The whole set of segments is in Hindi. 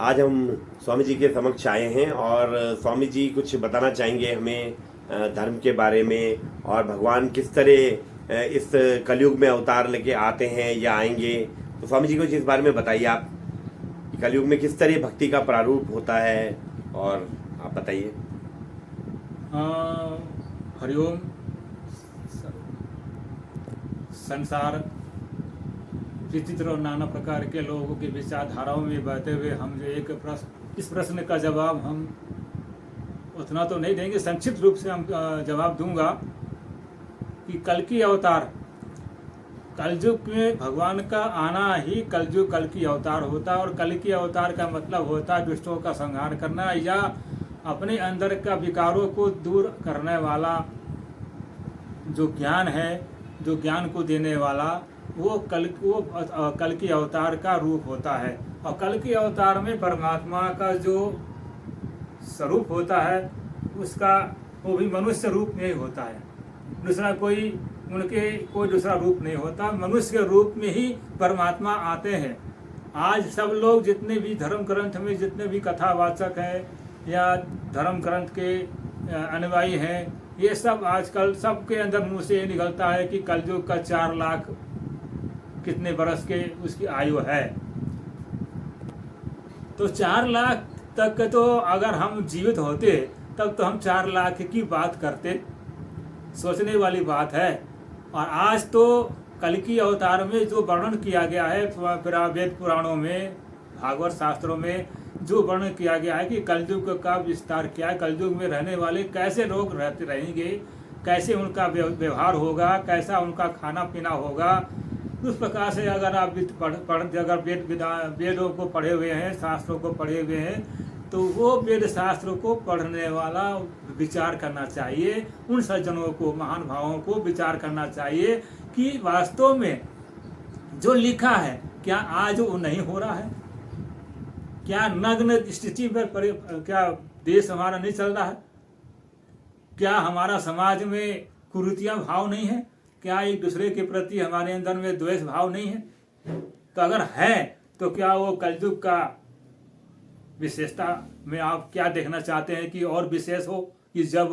आज हम स्वामी जी के समक्ष आए हैं और स्वामी जी कुछ बताना चाहेंगे हमें धर्म के बारे में और भगवान किस तरह इस कलयुग में अवतार लेके आते हैं या आएंगे। तो स्वामी जी कुछ इस बारे में बताइए आप कि कलयुग में किस तरह भक्ति का प्रारूप होता है, और आप बताइए। हरिओम। संसार विचित्र और नाना प्रकार के लोगों की विचारधाराओं में बहते हुए हम जो एक इस प्रश्न का जवाब हम उतना तो नहीं देंगे, संक्षिप्त रूप से हम जवाब दूंगा कि कल की अवतार, कलयुग में भगवान का आना ही कलयुग कल की अवतार होता है। और कल की अवतार का मतलब होता है दुष्टों का संहार करना या अपने अंदर का विकारों को दूर करने वाला जो ज्ञान है, जो ज्ञान को देने वाला वो कल की अवतार का रूप होता है। और कल की अवतार में परमात्मा का जो स्वरूप होता है उसका वो भी मनुष्य रूप में ही होता है। दूसरा कोई दूसरा रूप नहीं होता, मनुष्य के रूप में ही परमात्मा आते हैं। आज सब लोग जितने भी धर्म ग्रंथ में जितने भी कथावाचक हैं या धर्म ग्रंथ के अनुयायी हैं, ये सब आजकल सबके अंदर मुंह से ये निकलता है कि कलयुग का 4 लाख कितने बरस के उसकी आयु है। तो 4 लाख तक तो अगर हम जीवित होते तब तो हम 4 लाख की बात करते, सोचने वाली बात है। और आज तो कल की अवतार में जो वर्णन किया गया है वेद पुराणों में, भागवत शास्त्रों में जो वर्णन किया गया है कि कलयुग का विस्तार क्या है, कलयुग में रहने वाले कैसे लोग रहते रहेंगे, कैसे उनका व्यवहार होगा, कैसा उनका खाना पीना होगा। उस प्रकार से अगर आप अगर वेदों को पढ़े हुए हैं, शास्त्रों को पढ़े हुए हैं, तो वो वेद शास्त्रों को पढ़ने वाला विचार करना चाहिए। उन सज्जनों को, महान भावों को विचार करना चाहिए कि वास्तव में जो लिखा है क्या आज वो नहीं हो रहा है? क्या नग्न स्थिति पर क्या देश हमारा नहीं चल रहा है? क्या हमारा समाज में कुरीतियां भाव नहीं है? क्या एक दूसरे के प्रति हमारे अंदर में द्वेष भाव नहीं है? तो अगर है तो क्या वो कलयुग का विशेषता में आप क्या देखना चाहते हैं कि और विशेष हो कि जब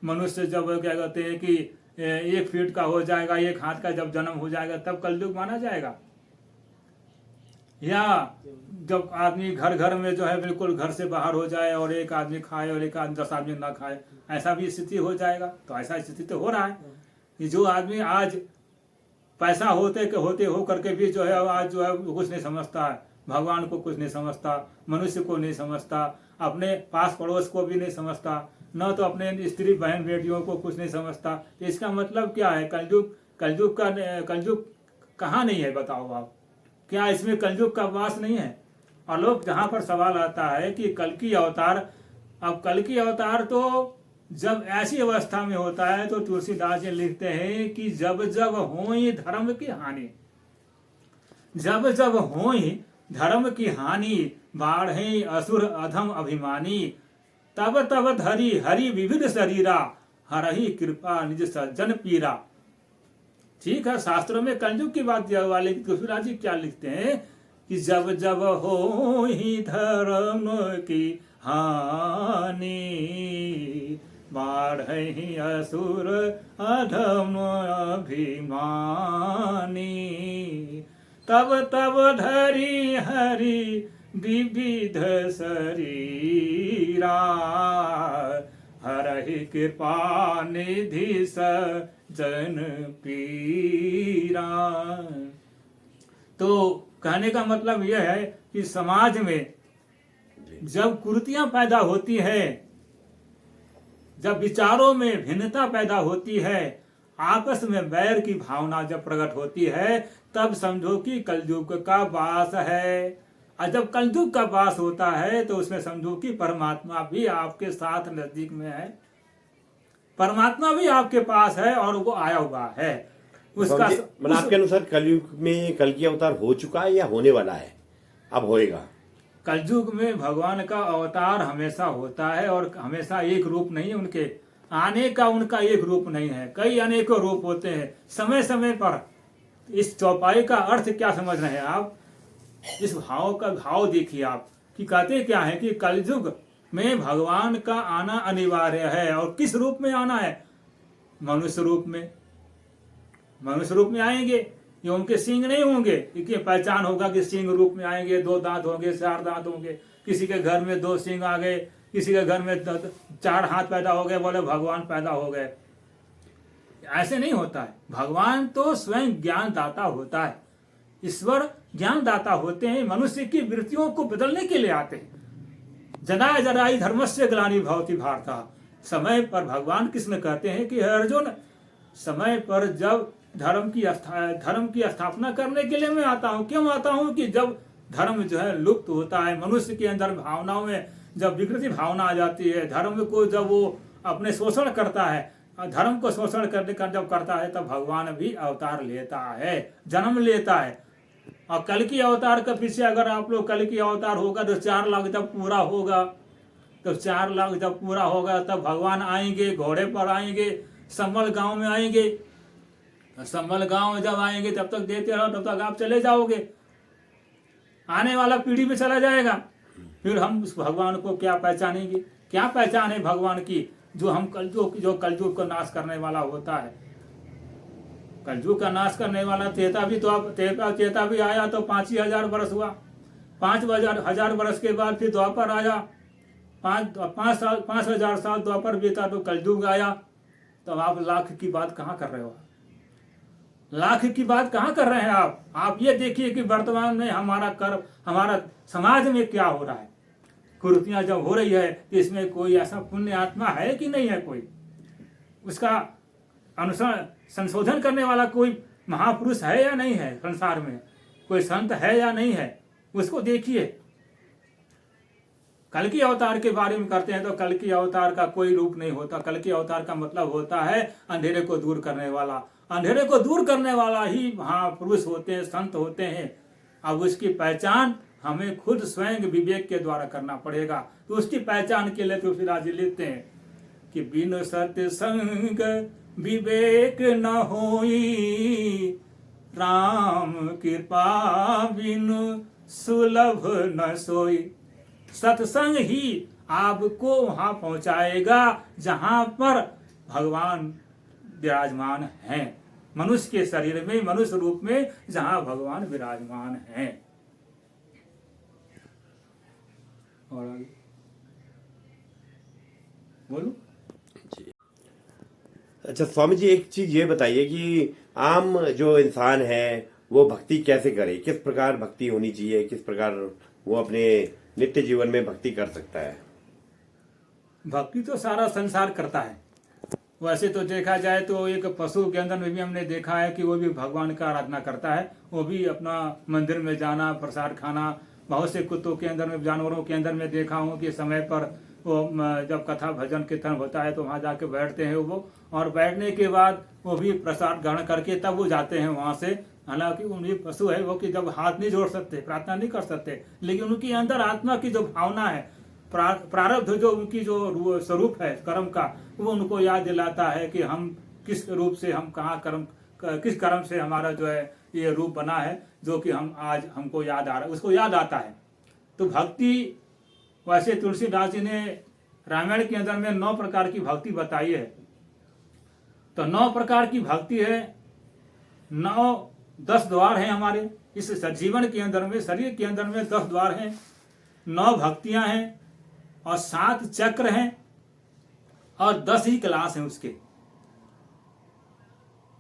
मनुष्य जब क्या कहते हैं कि 1 फीट का हो जाएगा, 1 हाथ का जब जन्म हो जाएगा तब कलयुग माना जाएगा? या जब आदमी घर घर में जो है बिल्कुल घर से बाहर हो जाए और एक आदमी खाए और एक आदमी 10 आदमी ना खाए, ऐसा भी स्थिति हो जाएगा? तो ऐसा स्थिति तो हो रहा है कि जो आदमी आज पैसा होते हो करके भी जो है आज जो है कुछ नहीं समझता है, भगवान को कुछ नहीं समझता, मनुष्य को नहीं समझता, अपने पास पड़ोस को भी नहीं समझता, न तो अपने स्त्री बहन बेटियों को कुछ नहीं समझता। तो इसका मतलब क्या है? कलयुग कहाँ नहीं है बताओ आप? क्या इसमें कलयुग का वास नहीं है? और लोग जहाँ पर सवाल आता है कि कल की अवतार, अब कल की अवतार तो जब ऐसी अवस्था में होता है तो तुलसीदास जी लिखते हैं कि जब जब होई धर्म की हानि, जब जब होई धर्म की हानि, बाढ़े असुर अधम अभिमानी, तब तब धरी हरि विविध शरीरा, हरहि कृपा निज सज्जन पीरा। ठीक है, शास्त्रों में कलयुग की बात वाले तुलसीदास जी क्या लिखते हैं कि जब जब होई धर्म की हानि, बाढ़हि असुर अधम अभिमानी, तब तब धरी हरि विविध शरीरा, हरहि कृपा निधि सज्जन पीरा। तो कहने का मतलब यह है कि समाज में जब कुरीतियां पैदा होती है, जब विचारों में भिन्नता पैदा होती है, आपस में वैर की भावना जब प्रकट होती है, तब समझो कि कलयुग का वास है। और जब कलयुग का वास होता है तो उसमें समझो कि परमात्मा भी आपके साथ नजदीक में है, परमात्मा भी आपके पास है और वो आया हुआ है। उसका आपके अनुसार कलयुग में कल की अवतार हो चुका है या होने वाला है, अब होएगा? कलयुग में भगवान का अवतार हमेशा होता है और हमेशा एक रूप नहीं है, उनके आने का उनका एक रूप नहीं है, कई अनेकों रूप होते हैं समय समय पर। इस चौपाई का अर्थ क्या समझ रहे हैं आप? इस भाव का भाव देखिए आप कि कहते क्या है कि कलयुग में भगवान का आना अनिवार्य है। और किस रूप में आना है? मनुष्य रूप में। मनुष्य रूप में आएंगे, ये उनके सींग नहीं होंगे, क्योंकि पहचान होगा कि सींग रूप में आएंगे, 2 दांत होंगे, 4 दांत होंगे। किसी के घर में 2 सींग आ गए, किसी के घर में 4 हाथ पैदा हो गए, बोले भगवान पैदा हो गए। ऐसे नहीं होता है। भगवान तो स्वयं ज्ञान दाता होता है। ईश्वर ज्ञान दाता होते हैं, मनुष्य की वृत्तियों को बदलने के लिए आते हैं। जनाय जराई धर्मस्य ग्लानि भवति भारत। समय पर भगवान कृष्ण कहते हैं कि अर्जुन, समय पर जब धर्म की स्थापना करने के लिए मैं आता हूँ। क्यों आता हूँ? कि जब धर्म जो है लुप्त होता है, मनुष्य के अंदर भावनाओं में जब विकृति भावना आ जाती है, धर्म को जब वो अपने शोषण करता है, धर्म को शोषण करने का जब करता है, तब भगवान भी अवतार लेता है, जन्म लेता है। और कल की अवतार के पीछे अगर आप लोग कल की अवतार होगा तो 4 लाख जब पूरा होगा, तो 4 लाख जब पूरा होगा तब भगवान आएंगे, घोड़े पर आएंगे, संबल गांव में आएंगे। संबल गांव में जब आएंगे तब तक देते रहो, तब तक आप चले जाओगे, आने वाला पीढ़ी में चला जाएगा। फिर हम उस भगवान को क्या पहचानेंगे? क्या पहचान है भगवान की? जो हम कलयुग को नाश करने वाला होता है। कलयुग का नाश करने वाला त्रेता भी आया तो 5,000 वर्ष हुआ। 5,000 वर्ष के बाद फिर द्वापर आया। 5,000 साल द्वापर बीता तो कलयुग आया। तो आप लाख की बात कहाँ कर रहे हो? लाख की बात कहाँ कर रहे हैं आप? आप ये देखिए कि वर्तमान में हमारा समाज में क्या हो रहा है। कुरीतियां जब हो रही है तो इसमें कोई ऐसा पुण्य आत्मा है कि नहीं है? कोई उसका संशोधन करने वाला कोई महापुरुष है या नहीं है? संसार में कोई संत है या नहीं है? उसको देखिए। कल की अवतार के बारे में करते हैं तो कल की अवतार का कोई रूप नहीं होता। कल की अवतार का मतलब होता है अंधेरे को दूर करने वाला। अंधेरे को दूर करने वाला ही महापुरुष होते हैं, संत होते हैं। अब उसकी पहचान हमें खुद स्वयं विवेक के द्वारा करना पड़ेगा। तो उसकी पहचान के लिए तुलसीदास जी लिखते हैं कि बिनु सत्संग विवेक न होई, राम कृपा बिनु सुलभ न सोई। सत्संग ही आपको वहां पहुंचाएगा जहां पर भगवान विराजमान हैं। मनुष्य के शरीर में, मनुष्य रूप में जहां भगवान विराजमान हैं। और आगे बोलो। अच्छा स्वामी जी, एक चीज ये बताइए कि आम जो इंसान है वो भक्ति कैसे करे? किस प्रकार भक्ति होनी चाहिए? किस प्रकार वो अपने नित्य जीवन में भक्ति कर सकता है? भक्ति तो सारा संसार करता है। वैसे तो देखा जाए तो एक पशु के अंदर में भी हमने देखा है कि वो भी भगवान का आराधना करता है। वो भी अपना मंदिर में जाना, प्रसाद खाना। बहुत से कुत्तों के अंदर में, जानवरों के अंदर में देखा हूँ कि समय पर वो जब कथा भजन कीर्तन होता है तो वहाँ जाके बैठते हैं वो, और बैठने के बाद वो भी प्रसाद ग्रहण करके तब वो जाते हैं वहाँ से। हालांकि उनकी पशु है वो कि जब हाथ नहीं जोड़ सकते, प्रार्थना नहीं कर सकते, लेकिन उनकी अंदर आत्मा की जो भावना है, प्रारब्ध जो उनकी जो स्वरूप है कर्म का, वो उनको याद दिलाता है कि हम किस रूप से, हम कहाँ किस कर्म से हमारा जो है ये रूप बना है, जो कि हम आज हमको याद आ रहा है, उसको याद आता है। तो भक्ति, वैसे तुलसीदास जी ने रामायण के अंदर में 9 प्रकार की भक्ति बताई है। तो 9 प्रकार की भक्ति है। 10 द्वार हैं हमारे इस जीवन के अंदर में, शरीर के अंदर में 10 द्वार हैं, 9 भक्तियां हैं और 7 चक्र हैं और 10 ही क्लास हैं उसके।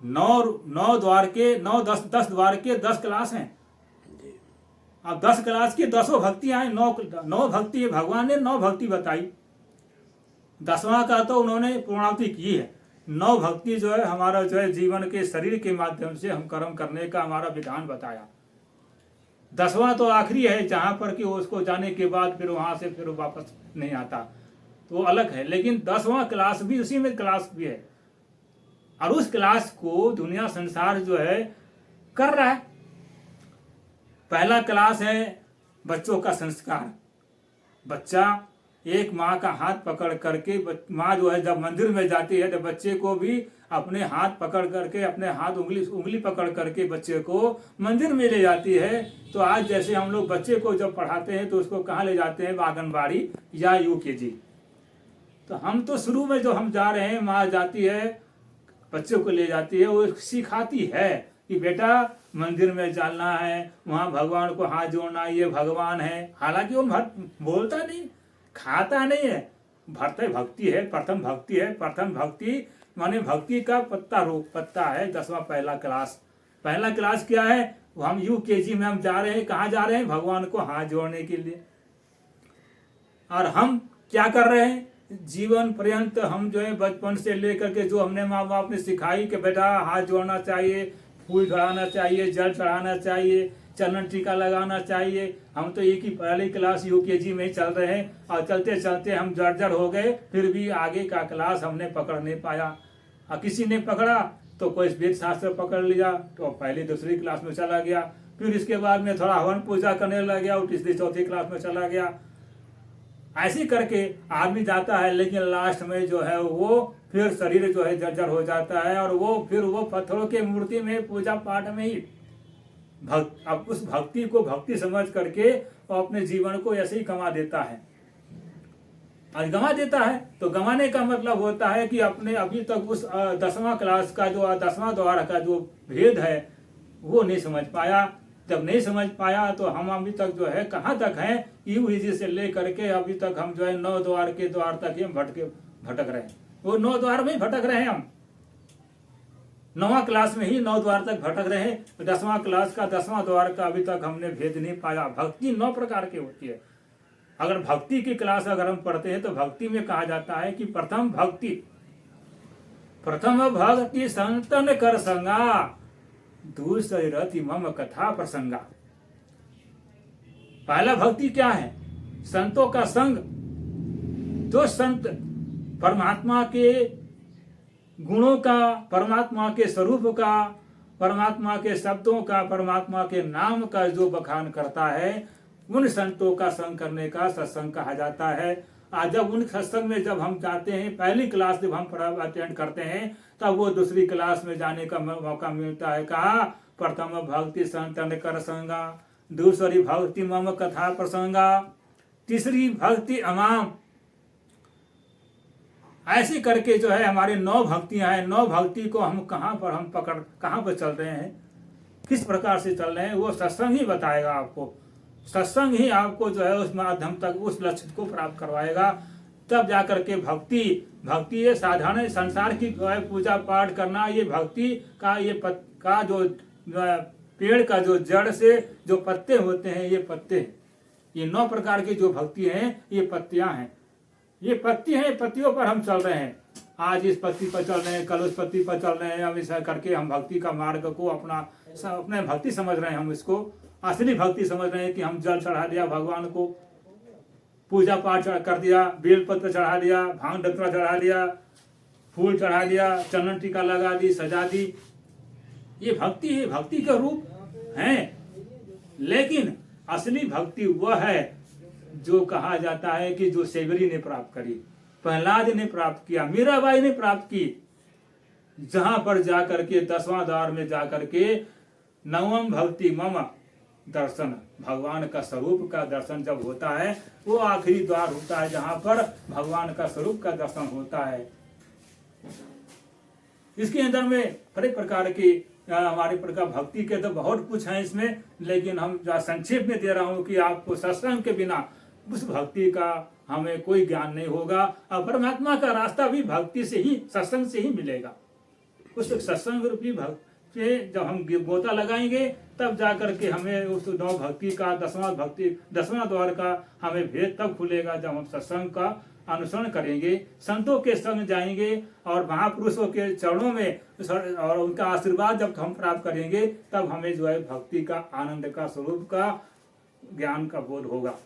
9 द्वार के 10 द्वार के 10 क्लास हैं। अब 10 क्लास की 10 भक्तियां हैं। 9 भक्ति, भगवान ने 9 भक्ति बताई। 10वां का तो उन्होंने पूर्णाहुति की है। 9 भक्ति जो है हमारा जो है जीवन के शरीर के माध्यम से हम कर्म करने का हमारा विधान बताया। 10वां तो आखिरी है, जहां पर कि उसको जाने के बाद फिर वहां से फिर वापस नहीं आता, तो अलग है। लेकिन 10वां क्लास भी उसी में क्लास भी है, और उस क्लास को दुनिया संसार जो है कर रहा है। पहला क्लास है बच्चों का संस्कार। बच्चा एक माँ का हाथ पकड़ करके माँ जो है जब मंदिर में जाती है तो बच्चे को भी अपने हाथ पकड़ करके, अपने हाथ उंगली पकड़ करके बच्चे को मंदिर में ले जाती है। तो आज जैसे हम लोग बच्चे को जब पढ़ाते हैं तो उसको कहाँ ले जाते हैं, आंगनबाड़ी या यूकेजी। तो हम तो शुरू में जो हम जा रहे हैं, माँ जाती है बच्चे को ले जाती है, वो सिखाती है कि बेटा मंदिर में जाना है, वहाँ भगवान को हाथ जोड़ना, ये भगवान है। हालांकि वो बोलता नहीं, खाता नहीं है, भक्ति है, प्रथम भक्ति है। प्रथम भक्ति माने भक्ति का पत्ता है 10वां पहला क्लास क्या है, हम यूकेजी में हम जा रहे हैं। कहाँ जा रहे हैं, भगवान को हाथ जोड़ने के लिए। और हम क्या कर रहे हैं, जीवन पर्यंत हम जो है बचपन से लेकर के जो हमने माँ बाप ने सिखाई कि बेटा हाथ जोड़ना चाहिए, फूल चढ़ाना चाहिए, जल चढ़ाना चाहिए, चंदन टीका लगाना चाहिए। हम तो एक ही पहली क्लास यूकेजी में ही चल रहे हैं और चलते चलते हम जर्जर हो गए, फिर भी आगे का क्लास हमने पकड़ नहीं पाया। और किसी ने पकड़ा तो कोई वेद शास्त्र पकड़ लिया तो पहली दूसरी क्लास में चला गया, फिर इसके बाद में थोड़ा हवन पूजा करने लग गया, वो तीसरी चौथी क्लास में चला गया। ऐसे करके आदमी जाता है, लेकिन लास्ट में जो है वो फिर शरीर जो है जर्जर हो जाता है और फिर वो पत्थरों के मूर्ति में पूजा पाठ में ही अब उस भक्ति को भक्ति समझ करके वो अपने जीवन को ऐसे ही गंवा देता है। आज गंवा देता है तो गंवाने का मतलब होता है कि अपने अभी तक उस 10वां क्लास का जो 10वां द्वार का जो भेद है वो नहीं समझ पाया। जब नहीं समझ पाया तो हम अभी तक जो है कहाँ तक हैं, यूकेजी से ले करके अभी तक हम जो है 9 द्वार के द्वार तक ही हम भटक रहे हैं। वो 9 द्वार में ही भटक रहे हैं। हम 9वां क्लास में ही 9 द्वार तक भटक रहे हैं। 10वां क्लास का 10वां द्वार का अभी तक हमने भेद नहीं पाया। भक्ति 9 प्रकार की होती है। अगर भक्ति की क्लास अगर हम पढ़ते हैं तो भक्ति में कहा जाता है कि प्रथम भक्ति संतन कर संगा, दूसरी रति मम कथा प्रसंगा। पहला भक्ति क्या है, संतों का संग। जो संत परमात्मा के गुणों का, परमात्मा के स्वरूप का, परमात्मा के शब्दों का, परमात्मा के नाम का जो बखान करता है, उन संतों का संग करने का सत्संग कहा जाता है। आज जब उन सत्संग में जब हम जाते हैं, पहली क्लास जब हम अटेंड करते हैं, तब वो दूसरी क्लास में जाने का मौका मिलता है। कहा प्रथम भक्ति संतन कर संगा, दूसरी भक्ति मम कथा प्रसंगा, तीसरी भक्ति अमाम। ऐसे करके जो है हमारे 9 भक्तियां हैं। 9 भक्ति को हम कहाँ पर चल रहे हैं, किस प्रकार से चल रहे हैं, वो सत्संग ही बताएगा आपको। सत्संग ही आपको जो है उस माध्यम तक उस लक्ष्य को प्राप्त करवाएगा। तब जाकर के भक्ति ये साधारण संसार की जो है पूजा पाठ करना, ये भक्ति का का जो पेड़ का जो जड़ से जो पत्ते होते हैं, ये पत्ते, ये 9 प्रकार की जो भक्ति हैं, ये पत्तियां हैं। ये पत्ती हैं, पत्तियों पर हम चल रहे हैं। आज इस पत्ती पर चल रहे हैं, कल उस पत्ती पर चल रहे हैं। अब ऐसा करके हम भक्ति का मार्ग को अपने भक्ति समझ रहे हैं। हम इसको असली भक्ति समझ रहे हैं कि हम जल चढ़ा दिया भगवान को, पूजा पाठ कर दिया, बेलपत्र चढ़ा दिया, भांग धतूरा चढ़ा दिया, फूल चढ़ा दिया, चंदन टीका लगा दी, सजा दी। ये भक्ति है, भक्ति का रूप है। लेकिन असली भक्ति वह है जो कहा जाता है कि जो सेवरी ने प्राप्त करी, प्रहलाद ने प्राप्त किया, मीराबाई ने प्राप्त की। जहां पर जाकर के 10वां द्वार में जाकर के नवम भक्ति मम दर्शन, भगवान का स्वरूप का दर्शन जब होता है, वो आखिरी द्वार होता है जहां पर भगवान का स्वरूप का दर्शन होता है। इसके अंदर में बड़े प्रकार की हमारे प्रकार भक्ति के तो बहुत कुछ है इसमें, लेकिन हम संक्षेप में दे रहा हूं कि आपको सत्संग के बिना उस भक्ति का हमें कोई ज्ञान नहीं होगा। और परमात्मा का रास्ता भी भक्ति से ही, सत्संग से ही मिलेगा। उस सत्संग रूपी भक्ति से जब हम गोता लगाएंगे, तब जाकर के हमें उस 9 भक्ति का 10वां द्वार का हमें भेद तब खुलेगा, जब हम सत्संग का अनुसरण करेंगे, संतों के संग जाएंगे और महापुरुषों के चरणों में और उनका आशीर्वाद जब हम प्राप्त करेंगे, तब हमें जो है भक्ति का, आनंद का, स्वरूप का, ज्ञान का बोध होगा।